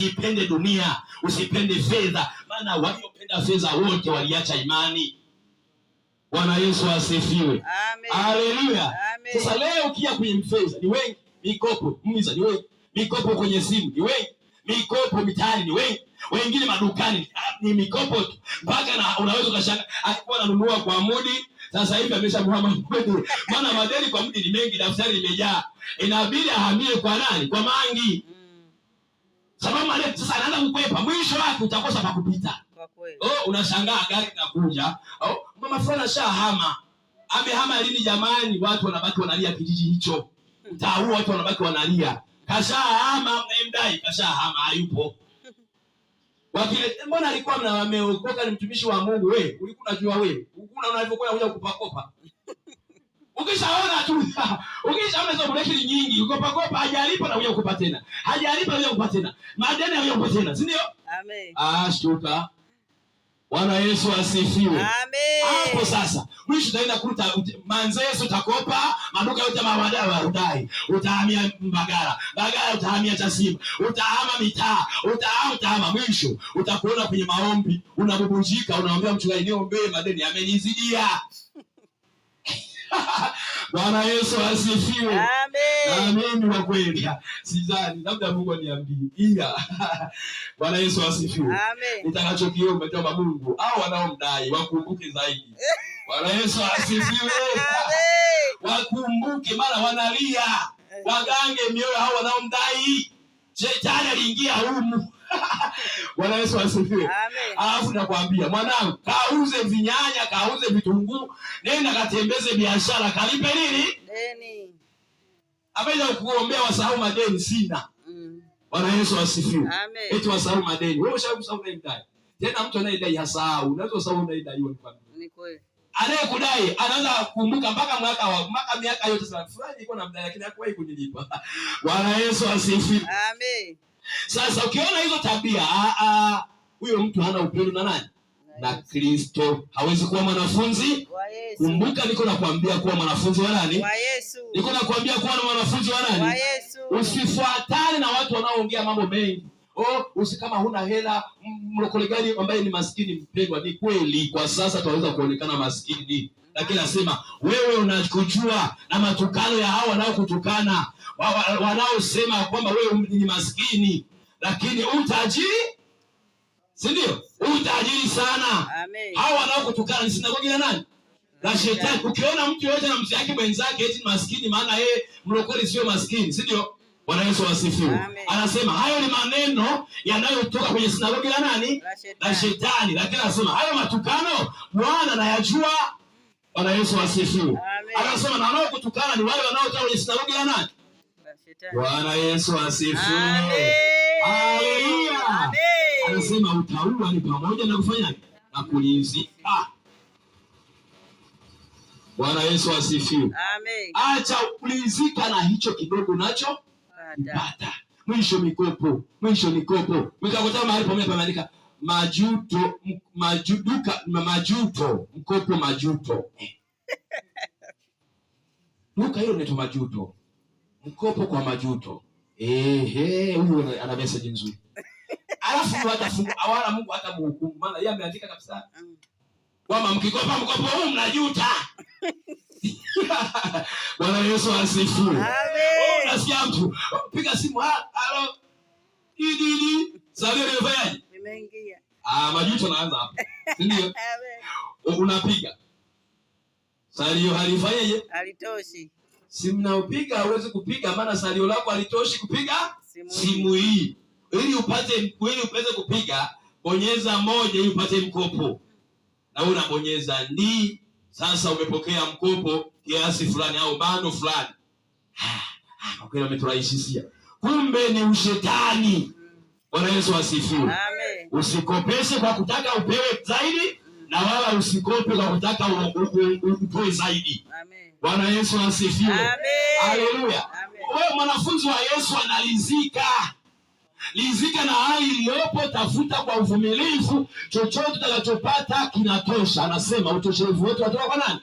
Usipende dunia, usipende fedha, maana waliopenda fedha wote waliacha imani. Bwana Yesu asifiwe. Amen. Haleluya. Sasa leo ukia kwenye fedha ni wengi, mikopo mwiza ni wengi, mikopo kwenye simu ni wengi, mikopo mitaani ni wengi, wengine madukani ni mikopo tu. Mpaka na unaweza ukashanga alikuwa ananunua kwa mudi, sasa hivi ameshamuhama mudi. Maana madeni kwa mudi ni mengi, daftari limejaa. Inabidi ahamie kwa nani? Kwa mangi. Sababu mali sasa anaanza kukwepa, mwisho wake utakosa pa kupita. Kwa kweli. Unashangaa gari linakuja. Mama fulani shahama. Amehama lini jamani? Watu wanabaki wanalia kijiji hicho. Mtaua watu wanabaki wanalia. Kashahama mdai, kashahama hayupo. Wakile mbona alikuwa ameokoka ni mtumishi wa Mungu wewe? Ulikuwa unajua wewe? Ulikuwa unavyokuwa unakuja kupakopa. Ukishaona tu, ukishaona hizo breki nyingi, ukopa hajalipa na unakuja kukupa tena. Hajalipa unakuja kukupa tena. Madeni unakuja kukupa tena, si ndio? Amen. Shtuka. Bwana Yesu asifiwe. Amen. Hapo sasa, mwisho utaenda kuta Manzeso utakopa, maduka yote mawadawa udai. Utahamia Mbagala, Mbagala utahamia Chasimba, utahama mitaa, utahama mwisho. Utakuona kwenye maombi, unabubujika, unaambia mchungaji niombee madeni yamenizidia. Bwana Yesu asifiwe. Amen. Na mimi kwa kweli sidhani labda Mungu aniambie. Bwana Yesu asifiwe. Amen. Nitakachokiomba kwa Mungu au wanaomdai wakumbuke zaidi. Bwana Yesu asifiwe. Amen. Wakumbuke mara wanalia. Wagange mioyo hao wanaomdai. Shetani aliingia humu. Bwana Yesu asifiwe. Amen. Alafu nakwambia mwanangu, kauze vinyanya, kauze vitunguu, nenda katembeze biashara, kalipe nini? Deni. Ameja kukuombea wasahau madeni sina. Bwana Yesu asifiwe. Amen. Eti wasahau madeni. Wewe ushakusahau nini dai? Tena mtu anayedai hasahau. Unaweza usahau unayedaiwa kwa nini? Ni kweli. Anayekudai anaanza kukumbuka mpaka miaka yote sana. Fulani ilikuwa namdai lakini hakuwahi kunilipa. Bwana Yesu asifiwe. Amen. Sasa ukiona hizo tabia, huyo mtu hana upendo na nani? Na Kristo. Hawezi kuwa mwanafunzi wa Yesu. Kumbuka niko nakwambia kuwa mwanafunzi wa nani? Wa Yesu. Niko nakwambia kuwa mwanafunzi wa nani? Wa Yesu. Usifuatane na watu wanaoongea mambo mengi. Kama huna hela, mlokole gani ambaye ni maskini mpendwa? Ni kweli kwa sasa tunaweza kuonekana maskini. Lakini nasema wewe unakujua na matukano ya hao wanaokutukana, wanaosema kwamba wewe ni maskini, lakini utajiri, si ndio? Utajiri sana. Amen. Hao wanaokutukana ni sinagogi la nani? La Shetani. Ukiona mtu yote na mtu yake mwenzake eti maskini, maana yeye mlokole sio maskini, si ndio? Bwana Yesu asifiwe. Anasema hayo ni maneno yanayotoka kwenye sinagogi la nani? La Shetani. Lakini anasema hayo matukano Bwana anayajua. Bwana Yesu asifiwe. Anasema na wanaokutukana ni wale wanaotoka kwenye sinagogi la nani? La Shetani. Bwana Yesu asifiwe. Haleluya. Anasema utaua ni pamoja na kufanya na kulinzi. Bwana Yesu asifiwe. Amen. Acha kulizika na hicho kidogo nacho pata. Mwisho mikopo, mwisho mikopo. Mkakuta mahali pameandika majuto, mkopo majuto. Duka hilo linaitwa majuto. Mkopo kwa majuto. Huyo ana message nzuri. Alafu watafunga awala Mungu hata mhukumu. Maana yeye ameandika kabisa. Kwamba mkikopa mkopo huu mnajuta. Bwana Yesu asifiwe. Amen. Unasikia mtu piga simu, halo. Idi. Salio limefanyaje? Nimeingia. Majuto naanza hapo. Ndio. Amen. Unapiga. Salio halifanyaje? Halitoshi. Simu naopiga hauwezi kupiga maana salio lako halitoshi kupiga simu hii. Ili upate kupiga, bonyeza moja ili upate mkopo. Na unabonyeza ndi, sasa umepokea mkopo kiasi fulani au bando fulani. Kwa kweli umeturahisishia. Kumbe ni ushetani. Bwana Yesu asifiwe. Amen. Usikopeshe kwa kutaka upewe zaidi na wala usikope kwa kutaka utoe zaidi. Amen. Bwana Yesu asifiwe. Amen. Haleluya. Wewe mwanafunzi wa Yesu analizika. Lizika na hali iliyopo, tafuta kwa uvumilivu, chochote utakachopata kinatosha. Anasema utoshelevu wetu watoka kwa nani?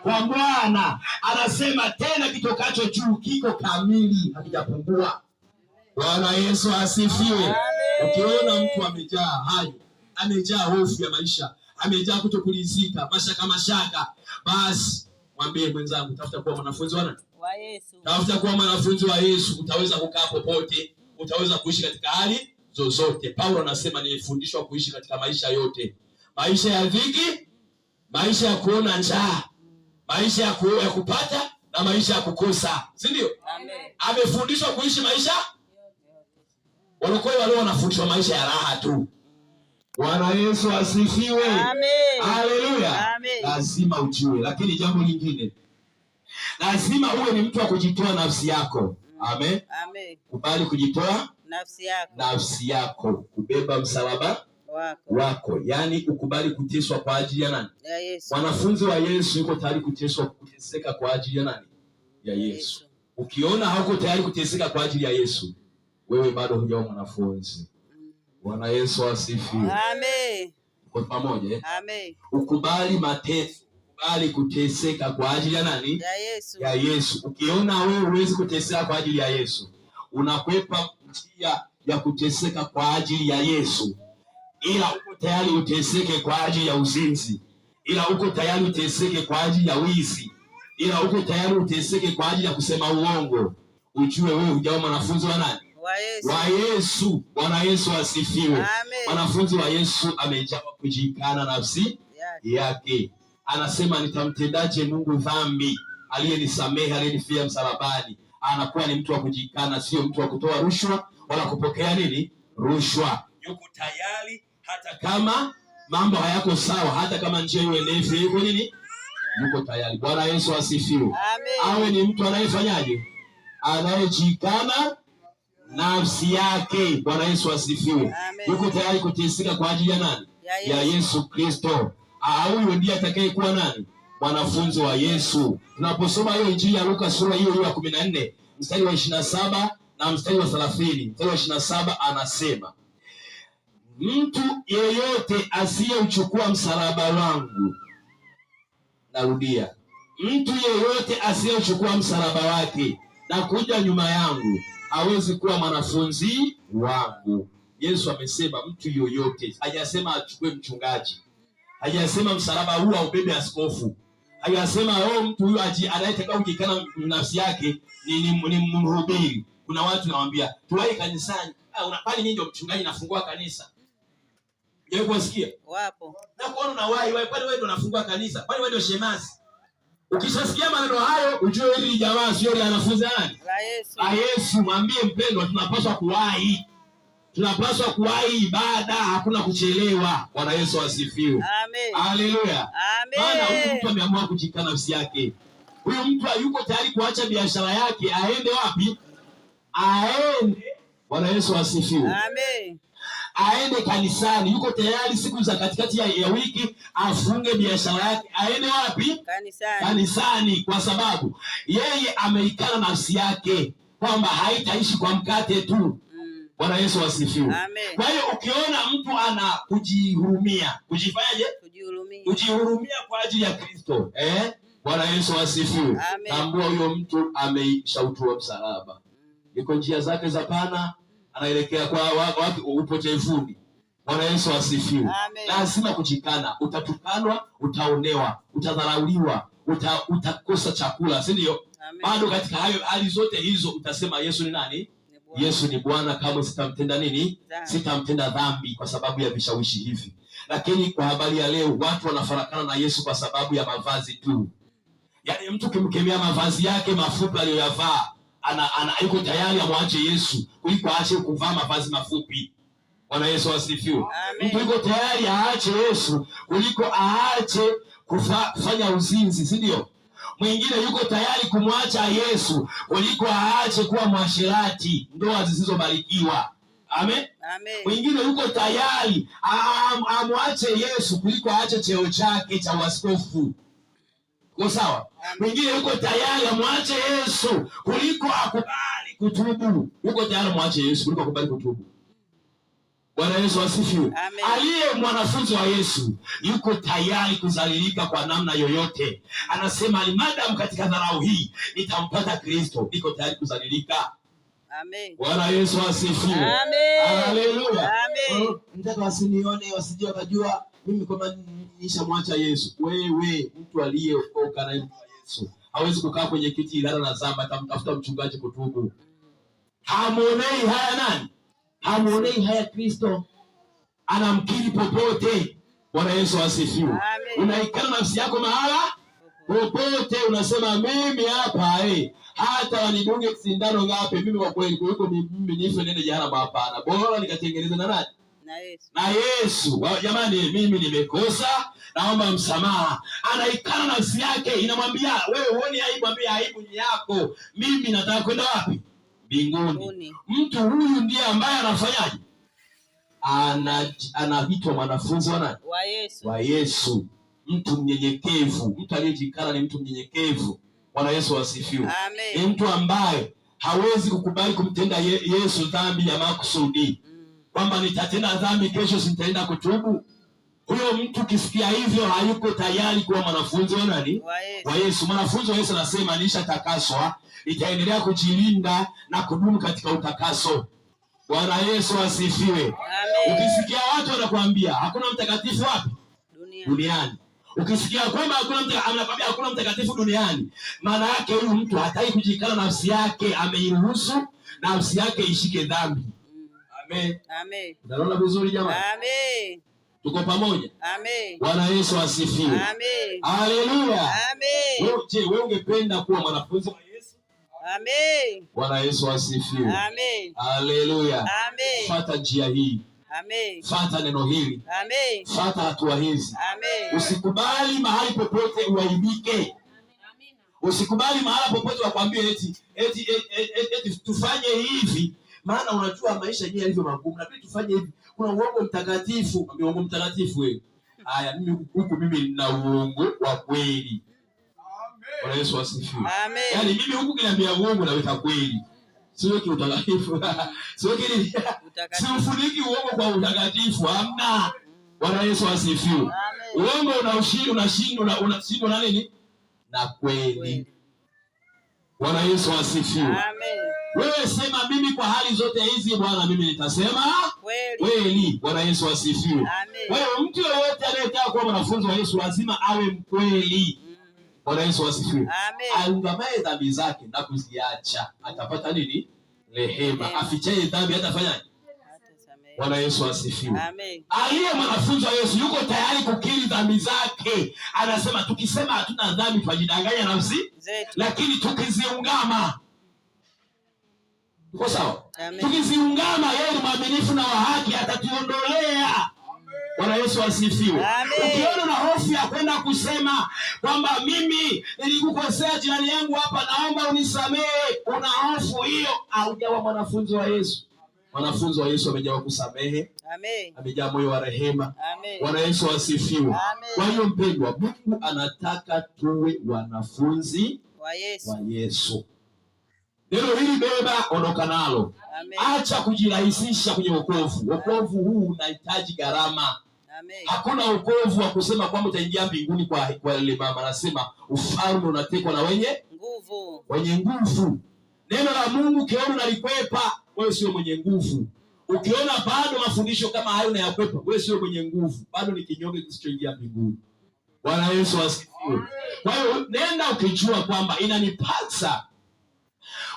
Kwa Bwana. Anasema tena kitokacho juu kiko kamili, hakijapungua. Bwana Yesu asifiwe. Ukiona mtu amejaa hayo, amejaa hofu ya maisha, amejaa kutokulizika, mashaka, basi mwambie mwenzangu, tafuta kuwa mwanafunzi wa Yesu. Tafuta kuwa mwanafunzi wa Yesu. Utaweza kukaa popote, utaweza kuishi katika hali zozote. Paulo anasema nilifundishwa kuishi katika maisha yote, maisha ya dhiki, maisha ya kuona njaa, maisha ya kupata na maisha ya kukosa, si ndio? Amen. Amefundishwa kuishi maisha. Walokole wale wanafundishwa maisha ya raha tu. Bwana Yesu asifiwe. Amen. Haleluya. Lazima ujue, lakini jambo lingine, lazima uwe ni mtu wa kujitoa nafsi yako. Amen. Amen. Kubali kujitoa nafsi yako, kubeba msalaba wako. Yaani ukubali kuteswa kwa ajili ya nani? Ya Yesu. Mwanafunzi wa Yesu yuko tayari kuteseka kwa ajili ya nani? Ya Yesu. Ukiona hauko tayari kuteseka kwa ajili ya Yesu, wewe bado hujawa mwanafunzi. Bwana Yesu asifiwe. Amen. Kwa pamoja. Amen. Ukubali mateso, ukubali kuteseka kwa ajili ya nani? Ya Yesu. Ya Yesu. Ukiona wewe huwezi kuteseka kwa ajili ya Yesu, unakwepa njia ya kuteseka kwa ajili ya Yesu, ila uko tayari uteseke kwa ajili ya uzinzi, ila uko tayari uteseke kwa ajili ya wizi, ila uko tayari uteseke kwa ajili ya kusema uongo, ujue wewe hujawa mwanafunzi wa nani? Wa Yesu. Bwana Yesu asifiwe. Mwanafunzi wa Yesu amejawa kujikana nafsi yake. Anasema nitamtendaje Mungu dhambi aliyenisamehe, aliyenifia msalabani? Anakuwa ni mtu wa kujikana, sio mtu wa kutoa rushwa wala kupokea nini? Rushwa. Yuko tayari hata kama mambo hayako sawa, hata kama njia iwe ndefu, yuko nini? Yuko tayari. Bwana Yesu asifiwe. Awe ni mtu anayefanyaje? Anayejikana nafsi yake. Bwana Yesu asifiwe. Yuko tayari kuteseka kwa ajili ya nani? Ya Yesu Kristo. Huyo ndiye atakayekuwa nani? Mwanafunzi wa Yesu. Tunaposoma hiyo Injili ya Luka sura hiyo ya 14 mstari wa 27 na mstari wa 30. Mstari wa 27 anasema, mtu yeyote asiyeuchukua msalaba wangu, narudia, mtu yeyote asiyeuchukua msalaba wake na kuja nyuma yangu hawezi kuwa mwanafunzi wangu. Yesu amesema mtu yoyote, hajasema achukue mchungaji, hajasema msalaba huu aubebe askofu, hajasema mtu huyu anayetaka kujikana nafsi yake ni mhubiri. Kuna watu nawaambia tuwahi kanisani, unapani mimi ndio mchungaji nafungua kanisa. Yeye kusikia? Wapo. Na kuona na wahi pale wewe ndio unafungua kanisa, pale wewe ndio shemasi. Ukishasikia maneno hayo ujue hili jamaa sio la wanafunzi nani? La Yesu. Mwambie mpendwa, tunapaswa kuwahi. Tunapaswa kuwahi ibada, hakuna kuchelewa. Bwana Yesu asifiwe. Amen. Haleluya. Amen. Maana huyu mtu ameamua kujikana nafsi yake. Huyu mtu yuko tayari kuacha biashara yake, aende wapi? Aende. Bwana Yesu asifiwe. Amen. Aende kanisani, yuko tayari siku za katikati ya wiki afunge biashara yake, aende wapi? Kanisani, kwa sababu yeye ameikana nafsi yake kwamba haitaishi kwa mkate tu. Bwana Yesu asifiwe. Kwa hiyo ukiona mtu ana kujihurumia, kujifanyaje? Kujihurumia kwa ajili ya Kristo, Bwana Yesu asifiwe. Tambua huyo mtu ameishautua msalaba. Yuko njia zake za pana, anaelekea kwa wapi? Upotevuni. Bwana Yesu asifiwe. Lazima kujikana. Utatukanwa, utaonewa, utadharauliwa, utakosa chakula, si ndio? Bado katika hali zote hizo utasema Yesu ni nani? Yesu ni Bwana, kama sitamtenda nini? Sitamtenda dhambi kwa sababu ya vishawishi hivi. Lakini kwa habari ya leo, watu wanafarakana na Yesu kwa sababu ya mavazi tu. Yaani mtu kimkemea mavazi yake mafupi aliyoyavaa, yuko tayari amwache Yesu kuliko aache kuvaa mavazi mafupi. Bwana Yesu asifiwe. Mtu yuko tayari aache Yesu kuliko aache kufanya uzinzi, si ndio? Mwingine yuko tayari kumwacha Yesu kuliko aache kuwa mwasherati, ndoa zisizobarikiwa. Amen. Mwingine yuko tayari amwache Yesu kuliko aache cheo chake cha uaskofu. Kwa sawa? Mwingine yuko tayari amwache Yesu kuliko akubali kutubu. Yuko tayari amwache Yesu kuliko akubali kutubu. Bwana Yesu asifiwe. Aliye mwanafunzi wa Yesu yuko tayari kuzalilika kwa namna yoyote. Anasema alimadamu katika dharau hii nitampata Kristo, niko tayari kuzalilika. Amen. Bwana Yesu asifiwe. Amen. Haleluya. Amen. Mtaka wasinione wasije wakajua mimi kama nishamwacha Yesu. Wewe mtu aliyeokoka na Yesu hawezi kukaa kwenye kiti ilala na zamba atamtafuta mchungaji kutubu. Hamuonei haya nani? Hamuonei haya Kristo. Anamkiri popote. Bwana Yesu asifiwe. Unaikana nafsi yako mahala popote, unasema mimi hapa hata wanidunge sindano ngapi mimi kwa kweli kuliko mimi nife nende jehanamu, hapana. Bora nikatengeneza na nani? Na Yesu. Jamani, mimi nimekosa, naomba msamaha. Anaikana nafsi yake, inamwambia wewe uone aibu, mwambie aibu ni yako. Mimi nataka kwenda wapi? Mbinguni. Mtu huyu ndiye ambaye anafanyaje? Anaitwa mwanafunzi wa nani? Wa Yesu. Mtu mnyenyekevu. Mtu aliyejikana ni mtu mnyenyekevu. Bwana Yesu asifiwe. Ni mtu ambaye hawezi kukubali kumtenda Yesu dhambi ya makusudi. Kwamba nitatenda dhambi kesho sitaenda kutubu. Huyo mtu kisikia hivyo hayuko tayari kuwa mwanafunzi wa nani? Wa Yesu. Mwanafunzi wa Yesu anasema nishatakaswa, nitaendelea kujilinda na kudumu katika utakaso. Bwana Yesu asifiwe. Ukisikia watu wanakuambia hakuna mtakatifu wapi? Duniani. Ukisikia kwamba anakuambia hakuna mtakatifu duniani, maana yake huyu mtu hataki kujikana nafsi yake, ameiruhusu nafsi yake ishike dhambi. Amen. Amen. Unaona vizuri jamani? Amen. Tuko pamoja? Amen. Bwana Yesu asifiwe. Amen. Haleluya. Amen. Wewe ungependa kuwa mwanafunzi wa Yesu? Amen. Bwana Yesu asifiwe. Amen. Haleluya. Amen. Fuata njia hii. Amen. Fuata neno hili. Amen. Fuata hatua hizi. Amen. Usikubali mahali popote uaibike. Amen. Usikubali mahali popote wakwambie eti tufanye hivi, maana unajua maisha yenyewe yalivyo magumu. Na tufanye hivi. Kuna uongo mtakatifu. Mwambie uongo mtakatifu wewe. Haya, mimi nina uongo wa kweli. Bwana Yesu asifiwe. Amen. Yaani mimi huku kiniambia uongo naweka kweli. Siweki utakatifu. Siweki siufuniki uongo kwa utakatifu. Hamna. Bwana Yesu asifiwe. Uongo unashindwa na nini? Na kweli. Bwana Yesu asifiwe. Amen. Wewe sema mimi kwa hali zote hizi Bwana mimi nitasema kweli. Bwana Yesu asifiwe. Wewe mtu yeyote anayetaka kuwa mwanafunzi wa Yesu lazima awe mkweli. Bwana Yesu asifiwe. Aungamae dhambi zake na kuziacha atapata nini? Rehema. Afichaye dhambi atafanyaje? Bwana Yesu asifiwe. Amen. Aliye mwanafunzi wa Yesu yuko tayari kukiri dhambi zake. Anasema tukisema hatuna dhambi twajidanganya nafsi zetu, lakini tukiziungama uko sawa? Tukiziungama yeye ni mwaminifu na wa haki atatuondolea. Bwana Yesu asifiwe. Ukiona na hofu ya kwenda kusema kwamba mimi nilikukosea jirani yangu hapa, naomba unisamehe, una hofu hiyo, haujawa mwanafunzi wa Yesu. Mwanafunzi wa Yesu amejawa kusamehe. Amen. Amejaa moyo wa rehema. Amen. Bwana Yesu asifiwe. Kwa hiyo mpendwa, Mungu anataka tuwe wanafunzi wa Yesu. Neno hili beba, ondoka nalo. Acha kujirahisisha kwenye wokovu. Wokovu huu unahitaji gharama. Amen. Hakuna wokovu wa kusema kwamba utaingia mbinguni kwa ile mama. Anasema ufalme unatekwa na wenye nguvu. Wenye nguvu. Neno la Mungu ukiona unalikwepa, wewe sio mwenye nguvu. Ukiona bado mafundisho kama hayo unayakwepa, wewe sio mwenye nguvu. Bado ni kinyonge kisichoingia mbinguni. Bwana Yesu asifiwe. Kwa hiyo nenda ukijua kwamba inanipasa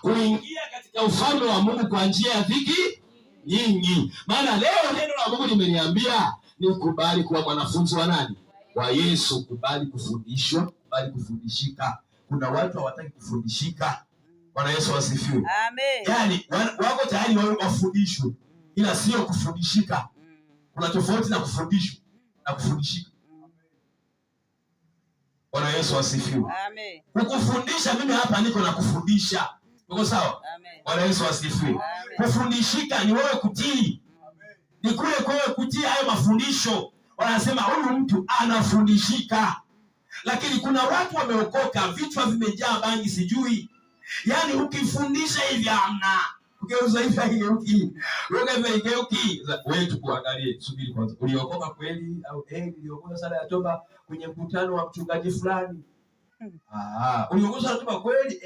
kuingia katika ufalme wa Mungu kwa njia ya dhiki nyingi. Maana leo neno la Mungu limeniambia nikubali kuwa mwanafunzi wa nani? Wa Yesu. Kubali kufundishwa, kubali kufundishika. Kuna watu hawataki kufundishika. Bwana Yesu asifiwe. Amen. Yaani wako tayari wafundishwe ila sio kufundishika. Kuna tofauti na kufundishwa na kufundishika. Bwana Yesu asifiwe. Amen. Kukufundisha mimi hapa niko na kufundisha. Uko sawa? Amen. Bwana Yesu asifiwe. Kufundishika ni wewe kutii. Amen. Ni kule wewe kutii hayo mafundisho. Wanasema huyu mtu anafundishika. Lakini kuna watu wameokoka, vichwa vimejaa bangi sijui. Yaani ukifundisha hivi hamna. Ukeuza hivi haigeuki. Wewe tukuangalie, subiri kwanza. Uliokoka kweli au niliokoka sala ya toba kwenye mkutano wa mchungaji fulani? Uliokoka sala ya toba kweli?